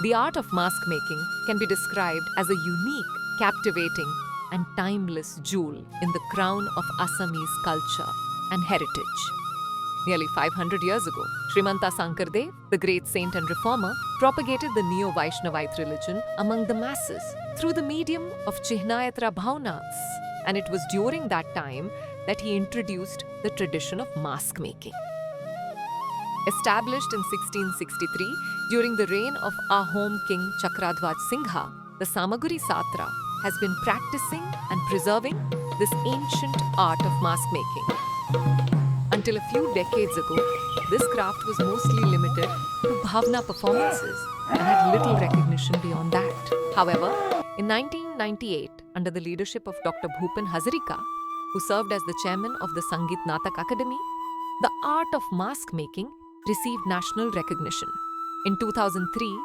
The art of mask making can be described as a unique, captivating, and timeless jewel in the crown of Assamese culture and heritage. Nearly 500 years ago, Srimanta Sankardev, the great saint and reformer, propagated the Neo-Vaishnavite religion among the masses through the medium of Chihnayatra Bhaunats, and it was during that time that he introduced the tradition of mask making. Established in 1663 during the reign of Ahom king Chakradhwaj Singha, the Samaguri Satra has been practicing and preserving this ancient art of mask making. Until a few decades ago, this craft was mostly limited to bhavna performances and had little recognition beyond that. However, in 1998, under the leadership of Dr. Bhupen Hazarika, who served as the chairman of the Sangeet Natak Academy, the art of mask making received national recognition. In 2003,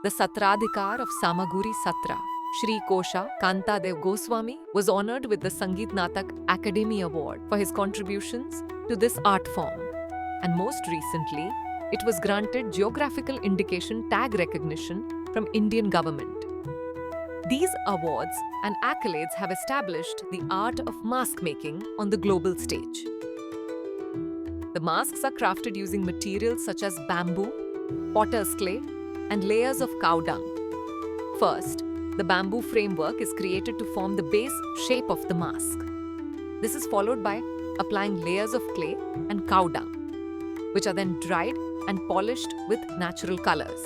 the Satradhikar of Samaguri Satra, Shri Kosha Kantadev Goswami, was honored with the Sangeet Natak Academy Award for his contributions to this art form. And most recently, it was granted Geographical Indication Tag recognition from Indian government. These awards and accolades have established the art of mask making on the global stage. The masks are crafted using materials such as bamboo, potter's clay, and layers of cow dung. First, the bamboo framework is created to form the base shape of the mask. This is followed by applying layers of clay and cow dung, which are then dried and polished with natural colors.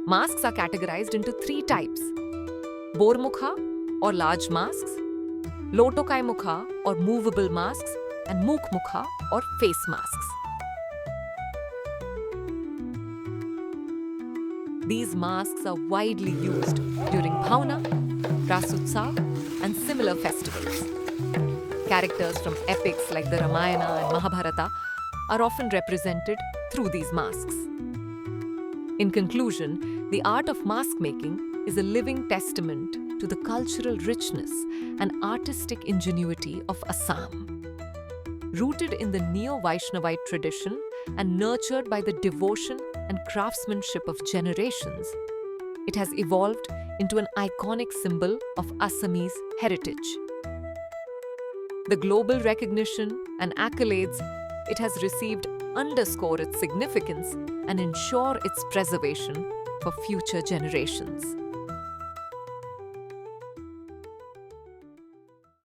Masks are categorized into three types: Bormukha or large masks, Lotokai Mukha or movable masks, and Mukmukha or face masks. These masks are widely used during Bhauna, Rasutsav, and similar festivals. Characters from epics like the Ramayana and Mahabharata are often represented through these masks. In conclusion, the art of mask making is a living testament to the cultural richness and artistic ingenuity of Assam. Rooted in the Neo-Vaishnavite tradition and nurtured by the devotion and craftsmanship of generations, it has evolved into an iconic symbol of Assamese heritage. The global recognition and accolades it has received underscore its significance and ensure its preservation for future generations.